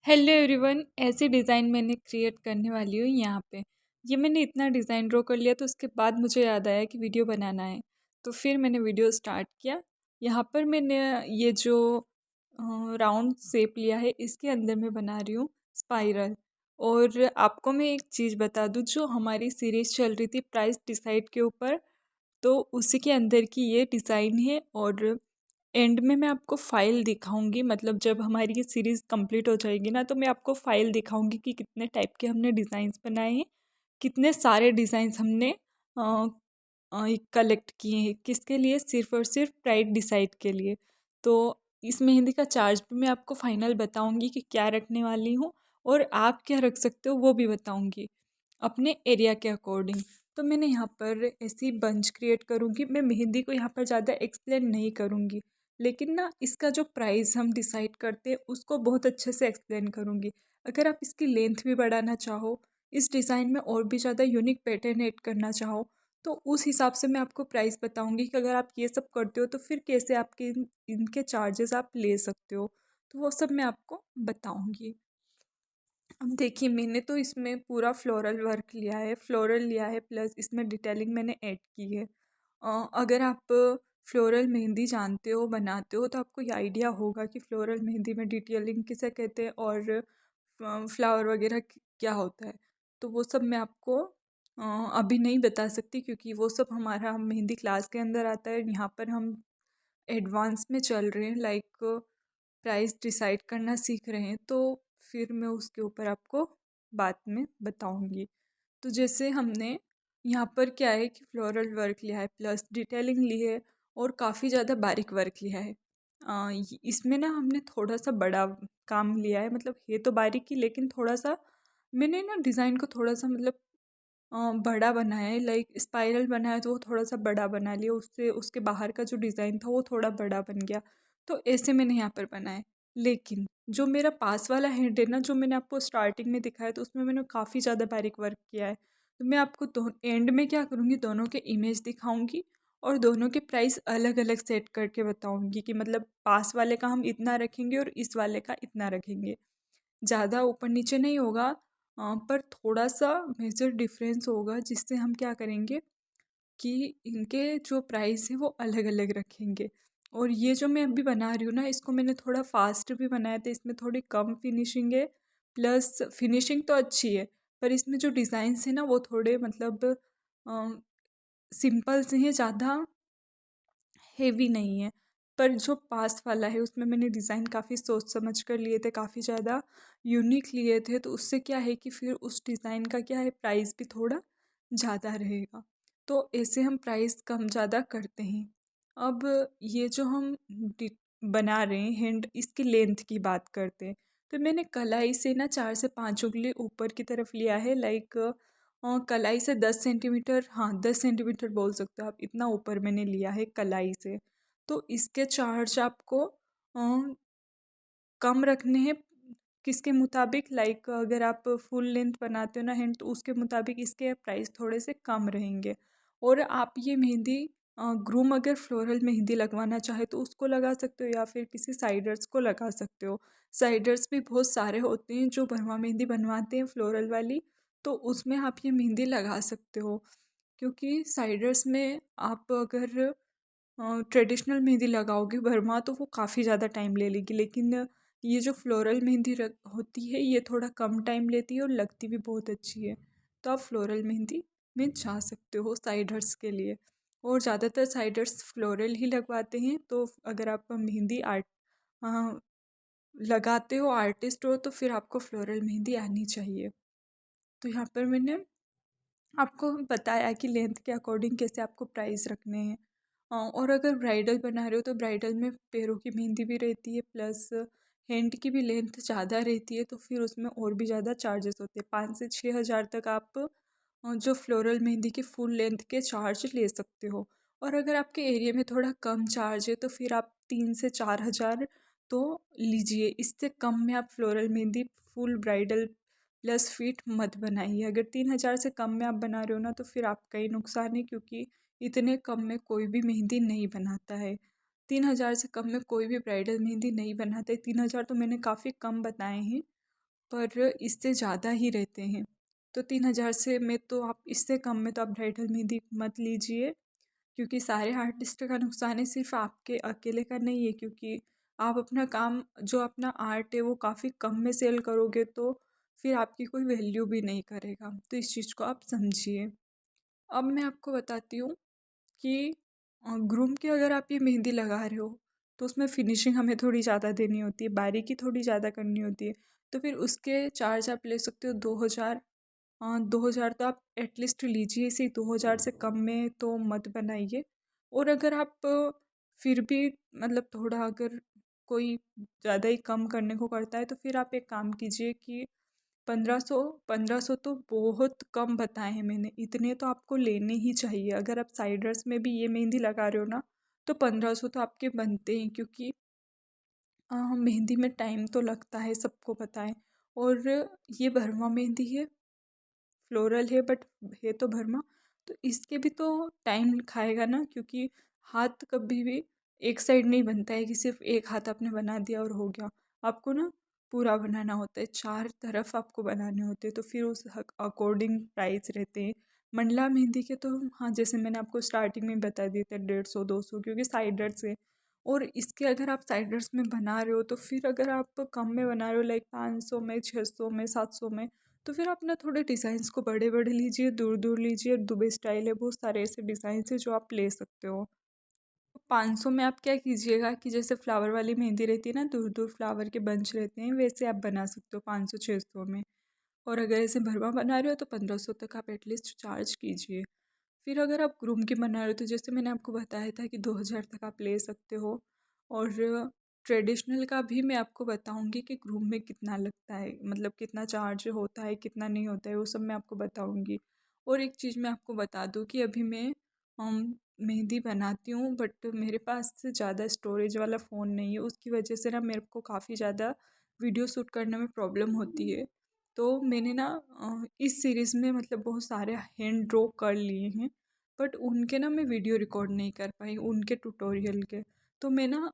Hello everyone. ऐसी design मैंने create करने वाली हूँ यहाँ पे। ये मैंने इतना डिज़ाइन ड्रॉ कर लिया तो उसके बाद मुझे याद आया कि वीडियो बनाना है, तो फिर मैंने वीडियो स्टार्ट किया। यहाँ पर मैंने ये जो राउंड शेप लिया है इसके अंदर मैं बना रही हूँ स्पाइरल। और आपको मैं एक चीज़ बता दूँ, जो हमारी सीरीज़ चल रही थी प्राइस डिसाइड के ऊपर, तो उसी के अंदर की ये डिज़ाइन है। और एंड में मैं आपको फाइल दिखाऊंगी, मतलब जब हमारी ये सीरीज़ कंप्लीट हो जाएगी ना, तो मैं आपको फाइल दिखाऊंगी कि कितने टाइप के हमने डिज़ाइंस बनाए हैं, कितने सारे डिज़ाइंस हमने कलेक्ट किए हैं, किसके लिए, सिर्फ और सिर्फ प्राइड डिसाइड के लिए। तो इस मेहंदी का चार्ज भी मैं आपको फाइनल बताऊंगी कि क्या रखने वाली हूँ, और आप क्या रख सकते हो वो भी बताऊंगी अपने एरिया के अकॉर्डिंग। तो मैंने यहाँ पर ऐसी बंच क्रिएट करूँगी। मैं मेहंदी को यहाँ पर ज़्यादा एक्सप्लेन नहीं करूँगी, लेकिन ना इसका जो प्राइस हम डिसाइड करते हैं उसको बहुत अच्छे से एक्सप्लेन करूँगी। अगर आप इसकी लेंथ भी बढ़ाना चाहो, इस डिज़ाइन में और भी ज़्यादा यूनिक पैटर्न ऐड करना चाहो, तो उस हिसाब से मैं आपको प्राइस बताऊँगी कि अगर आप ये सब करते हो तो फिर कैसे आपके इनके चार्जेस आप ले सकते हो। तो वो सब मैं आपको बताऊँगी। अब देखिए, मैंने तो इसमें पूरा फ्लोरल वर्क लिया है, फ्लोरल लिया है, प्लस इसमें डिटेलिंग मैंने ऐड की है। अगर आप फ्लोरल मेहंदी जानते हो, बनाते हो, तो आपको ये आइडिया होगा कि फ्लोरल मेहंदी में डिटेलिंग किसे कहते हैं और फ्लावर वगैरह क्या होता है। तो वो सब मैं आपको अभी नहीं बता सकती, क्योंकि वो सब हमारा मेहंदी क्लास के अंदर आता है। यहाँ पर हम एडवांस में चल रहे हैं, लाइक प्राइस डिसाइड करना सीख रहे हैं, तो फिर मैं उसके ऊपर आपको बाद में बताऊंगी। तो जैसे हमने यहाँ पर क्या है कि फ्लोरल वर्क लिया है, प्लस डिटेलिंग ली है, और काफ़ी ज़्यादा बारीक वर्क लिया है। इसमें ना हमने थोड़ा सा बड़ा काम लिया है, मतलब ये तो बारीक ही, लेकिन थोड़ा सा मैंने ना डिज़ाइन को थोड़ा सा मतलब बड़ा बनाया है। लाइक स्पाइरल बनाया तो वो थोड़ा सा बड़ा बना लिया, उससे उसके बाहर का जो डिज़ाइन था वो थोड़ा बड़ा बन गया। तो ऐसे मैंने यहाँ पर बनाया। लेकिन जो मेरा पास वाला हेड है ना, जो मैंने आपको स्टार्टिंग में दिखाया, तो उसमें मैंने काफ़ी ज़्यादा बारीक वर्क किया है। तो मैं आपको एंड में क्या करूँगी, दोनों के इमेज दिखाऊंगी और दोनों के प्राइस अलग अलग सेट करके बताऊंगी कि मतलब पास वाले का हम इतना रखेंगे और इस वाले का इतना रखेंगे। ज़्यादा ऊपर नीचे नहीं होगा, पर थोड़ा सा मेजर डिफरेंस होगा, जिससे हम क्या करेंगे कि इनके जो प्राइस है वो अलग अलग रखेंगे। और ये जो मैं अभी बना रही हूँ ना, इसको मैंने थोड़ा फास्ट भी बनाया था, इसमें थोड़ी कम फिनिशिंग है, प्लस फिनिशिंग तो अच्छी है, पर इसमें जो डिज़ाइंस है ना वो थोड़े मतलब सिंपल से हैं, ज़्यादा हेवी नहीं है। पर जो पास वाला है उसमें मैंने डिज़ाइन काफ़ी सोच समझ कर लिए थे, काफ़ी ज़्यादा यूनिक लिए थे, तो उससे क्या है कि फिर उस डिज़ाइन का क्या है, प्राइस भी थोड़ा ज़्यादा रहेगा। तो ऐसे हम प्राइस कम ज़्यादा करते हैं। अब ये जो हम बना रहे हैं हैंड, इसकी लेंथ की बात करते हैं। तो मैंने कलाई से ना 4 से 5 उंगली ऊपर की तरफ लिया है, लाइक कलाई से 10 सेंटीमीटर, हाँ 10 सेंटीमीटर बोल सकते हो आप, इतना ऊपर मैंने लिया है कलाई से। तो इसके चार्ज आपको कम रखने हैं, किसके मुताबिक, लाइक अगर आप फुल लेंथ बनाते हो ना हैंड, तो उसके मुताबिक इसके प्राइस थोड़े से कम रहेंगे। और आप ये मेहंदी ग्रूम अगर फ्लोरल मेहंदी लगवाना चाहे तो उसको लगा सकते हो, या फिर किसी साइडर्स को लगा सकते हो। साइडर्स भी बहुत सारे होते हैं जो भरवा मेहंदी बनवाते हैं फ्लोरल वाली, तो उसमें आप ये मेहंदी लगा सकते हो। क्योंकि साइडर्स में आप अगर ट्रेडिशनल मेहंदी लगाओगे भरमा, तो वो काफ़ी ज़्यादा टाइम ले लेगी, लेकिन ये जो फ्लोरल मेहंदी होती है ये थोड़ा कम टाइम लेती है और लगती भी बहुत अच्छी है। तो आप फ्लोरल मेहंदी में जा सकते हो साइडर्स के लिए, और ज़्यादातर साइडर्स फ्लोरल ही लगवाते हैं। तो अगर आप मेहंदी आर्ट लगाते हो, आर्टिस्ट हो, तो फिर आपको फ्लोरल मेहंदी आनी चाहिए। तो यहाँ पर मैंने आपको बताया कि लेंथ के अकॉर्डिंग कैसे आपको प्राइस रखने हैं। और अगर ब्राइडल बना रहे हो तो ब्राइडल में पैरों की मेहंदी भी रहती है, प्लस हैंड की भी लेंथ ज़्यादा रहती है, तो फिर उसमें और भी ज़्यादा चार्जेस होते हैं। 5 से 6 हज़ार तक आप जो फ्लोरल मेहंदी की फुल लेंथ के चार्ज ले सकते हो। और अगर आपके एरिया में थोड़ा कम चार्ज है तो फिर आप 3 से 4 हज़ार तो लीजिए, इससे कम में आप floral mehndi full bridal plus fit मत बनाइए। अगर 3 हज़ार से कम में आप बना रहे हो ना, तो फिर आपका ही नुकसान है, क्योंकि इतने कम में कोई भी मेहंदी नहीं बनाता है। 3 हज़ार से कम में कोई भी ब्राइडल मेहंदी नहीं बनाते। 3 हज़ार तो मैंने काफ़ी कम बताए हैं। पर इससे ज़्यादा ही रहते हैं। तो 3,000 से में तो आप इससे कम में तो आप ब्राइडल मेहंदी मत लीजिए, क्योंकि सारे आर्टिस्ट का नुकसान है, सिर्फ आपके अकेले का नहीं है। क्योंकि आप अपना काम, जो अपना आर्ट है, वो काफ़ी कम में सेल करोगे तो फिर आपकी कोई वैल्यू भी नहीं करेगा। तो इस चीज़ को आप समझिए। अब मैं आपको बताती हूँ कि ग्रूम की अगर आप ये मेहंदी लगा रहे हो तो उसमें फिनिशिंग हमें थोड़ी ज़्यादा देनी होती है, बारीकी थोड़ी ज़्यादा करनी होती है। तो फिर उसके चार्ज आप ले सकते हो 2,000। 2,000 तो आप एटलीस्ट लीजिए, इसे 2,000 से कम में तो मत बनाइए। और अगर आप फिर भी मतलब थोड़ा अगर कोई ज़्यादा ही कम करने को करता है तो फिर आप एक काम कीजिए कि 1500, 1500 तो बहुत कम बताए हैं मैंने, इतने तो आपको लेने ही चाहिए। अगर आप साइडर्स में भी ये मेहंदी लगा रहे हो ना तो 1500 तो आपके बनते हैं, क्योंकि मेहंदी में टाइम तो लगता है, सबको पता है। और ये भरवा मेहंदी है, फ्लोरल है बट है तो भरमा। तो इसके भी तो टाइम खाएगा ना, क्योंकि हाथ कभी भी एक साइड नहीं बनता है कि सिर्फ एक हाथ आपने बना दिया और हो गया। आपको ना पूरा बनाना होता है, चार तरफ आपको बनाने होते हैं। तो फिर उस अकॉर्डिंग प्राइस रहते हैं। मंडला मेहंदी के तो हाँ, जैसे मैंने आपको स्टार्टिंग में बता दिए थे 150 200, क्योंकि साइडर्स है। और इसके अगर आप साइडर्स में बना रहे हो तो फिर अगर आप कम में बना रहे हो लाइक 500 में, 600 में, 700 में, तो फिर आप ना थोड़े डिज़ाइंस को बड़े बड़े लीजिए, दूर दूर लीजिए। दुबई स्टाइल है, बहुत सारे ऐसे डिज़ाइंस है जो आप ले सकते हो। 500 में आप क्या कीजिएगा कि जैसे फ्लावर वाली मेहंदी रहती है ना, दूर दूर फ्लावर के बंच रहते हैं, वैसे आप बना सकते हो 500 600 में। और अगर ऐसे भरवा बना रहे हो तो 1500 तक आप एटलीस्ट चार्ज कीजिए। फिर अगर आप ग्रूम की बना रहे हो तो जैसे मैंने आपको बताया था कि 2,000 तक आप ले सकते हो। और ट्रेडिशनल का भी मैं आपको बताऊंगी कि ग्रूम में कितना लगता है, मतलब कितना चार्ज होता है, कितना नहीं होता है, वो सब मैं आपको बताऊंगी। और एक चीज़ मैं आपको बता दूं कि अभी मैं मेहंदी बनाती हूँ, बट मेरे पास से ज़्यादा स्टोरेज वाला फ़ोन नहीं है। उसकी वजह से ना मेरे को काफ़ी ज़्यादा वीडियो शूट करने में प्रॉब्लम होती है। तो मैंने ना इस सीरीज़ में मतलब बहुत सारे हैंड ड्रॉ कर लिए हैं, बट उनके ना मैं वीडियो रिकॉर्ड नहीं कर पाई, उनके ट्यूटोरियल के। तो मैं ना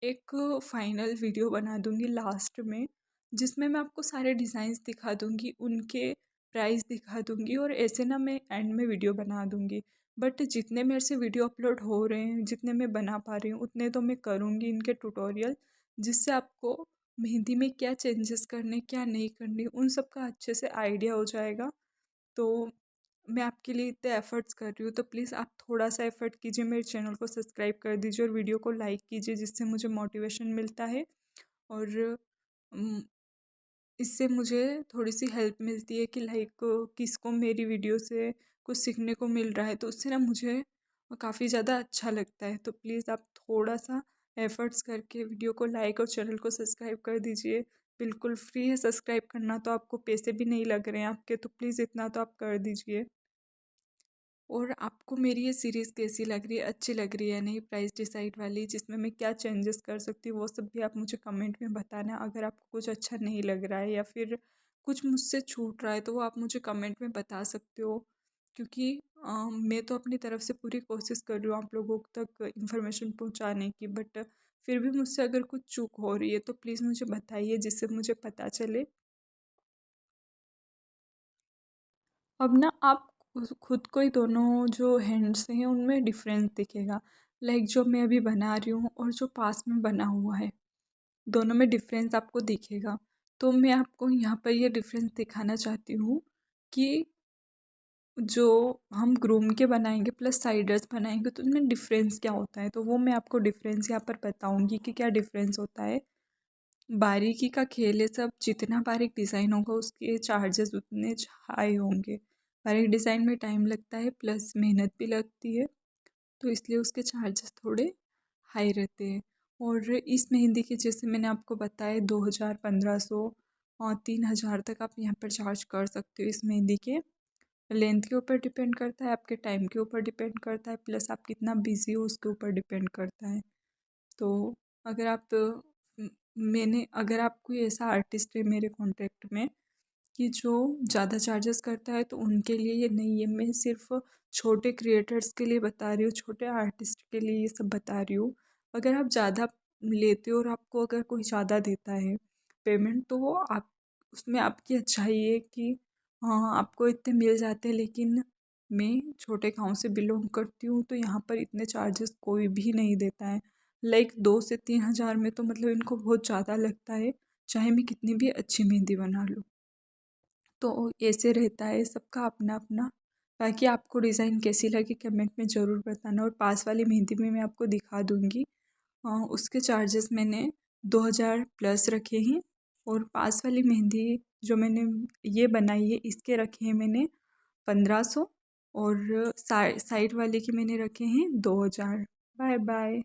एक फाइनल वीडियो बना दूंगी लास्ट में, जिसमें मैं आपको सारे डिज़ाइंस दिखा दूंगी, उनके प्राइस दिखा दूंगी, और ऐसे ना मैं एंड में वीडियो बना दूंगी। बट जितने मेरे से वीडियो अपलोड हो रहे हैं, जितने मैं बना पा रही हूँ, उतने तो मैं करूँगी इनके ट्यूटोरियल, जिससे आपको मेहंदी में क्या चेंजेस करने, क्या नहीं करने, उन सब का अच्छे से आइडिया हो जाएगा। तो मैं आपके लिए इतने एफ़र्ट्स कर रही हूँ, तो प्लीज़ आप थोड़ा सा एफ़र्ट कीजिए, मेरे चैनल को सब्सक्राइब कर दीजिए और वीडियो को लाइक कीजिए, जिससे मुझे मोटिवेशन मिलता है। और उम, इससे मुझे थोड़ी-सी हेल्प मिलती है कि लाइक किसको मेरी वीडियो से कुछ सीखने को मिल रहा है, तो उससे ना मुझे काफ़ी ज़्यादा अच्छा लगता है। तो प्लीज़ आप थोड़ा-सा एफ़र्ट्स करके वीडियो को लाइक और चैनल को सब्सक्राइब कर दीजिए। बिल्कुल फ्री है सब्सक्राइब करना, तो आपको पैसे भी नहीं लग रहे हैं आपके, तो प्लीज़ इतना तो आप कर दीजिए। और आपको मेरी ये सीरीज़ कैसी लग रही है, अच्छी लग रही है या नहीं, प्राइस डिसाइड वाली, जिसमें मैं क्या चेंजेस कर सकती हूँ, वो सब भी आप मुझे कमेंट में बताना। अगर आपको कुछ अच्छा नहीं लग रहा है या फिर कुछ मुझसे छूट रहा है तो वो आप मुझे कमेंट में बता सकते हो। क्योंकि मैं तो अपनी तरफ से पूरी कोशिश कर रही हूँ आप लोगों तक इन्फॉर्मेशन पहुँचाने की, बट फिर भी मुझसे अगर कुछ चूक हो रही है तो प्लीज़ मुझे बताइए, जिससे मुझे पता चले। अब ना आप खुद को ही दोनों जो हैंड्स हैं उनमें डिफरेंस दिखेगा। लाइक जो मैं अभी बना रही हूँ और जो पास में बना हुआ है, दोनों में डिफरेंस आपको दिखेगा। तो मैं आपको यहाँ पर ये डिफरेंस दिखाना चाहती हूँ कि जो हम ग्रूम के बनाएंगे प्लस साइडर्स बनाएंगे तो उनमें डिफरेंस क्या होता है। तो वो मैं आपको डिफरेंस यहाँ पर बताऊँगी कि क्या डिफरेंस होता है। बारीकी का खेल है सब, जितना बारीक डिज़ाइन होगा उसके चार्जेस उतने हाई होंगे। बारीक डिज़ाइन में टाइम लगता है प्लस मेहनत भी लगती है, तो इसलिए उसके चार्जेस थोड़े हाई रहते हैं। और इस मेहंदी के जैसे मैंने आपको बताया 2,000, 1500 और 3,000 तक आप यहाँ पर चार्ज कर सकते हो। इस मेहंदी के लेंथ के ऊपर डिपेंड करता है, आपके टाइम के ऊपर डिपेंड करता है, प्लस आप कितना बिजी हो उसके ऊपर डिपेंड करता है। तो अगर आप मैंने अगर आप कोई ऐसा आर्टिस्ट है मेरे कॉन्टेक्ट में कि जो ज़्यादा चार्जेस करता है तो उनके लिए ये नहीं है। मैं सिर्फ छोटे क्रिएटर्स के लिए बता रही हूँ, छोटे आर्टिस्ट के लिए ये सब बता रही हूँ। अगर आप ज़्यादा लेते हो और आपको अगर कोई ज़्यादा देता है पेमेंट, तो वो आप उसमें आपकी अच्छाई है कि हाँ आपको इतने मिल जाते हैं, लेकिन मैं छोटे गाँव से बिलोंग करती हूँ तो यहाँ पर इतने चार्जेस कोई भी नहीं देता है। लाइक 2 से 3 हज़ार में तो मतलब इनको बहुत ज़्यादा लगता है, चाहे मैं कितनी भी अच्छी मेहंदी बना लूँ। तो ऐसे रहता है सबका अपना अपना। बाकी आपको डिज़ाइन कैसी लगी कमेंट में ज़रूर बताना, और पास वाली मेहंदी में मैं आपको दिखा दूँगी। उसके चार्जेस मैंने 2000 प्लस रखे हैं, और पास वाली मेहंदी जो मैंने ये बनाई है इसके रखे हैं मैंने 1500, और साइड वाले के मैंने रखे हैं 2000। Bye bye.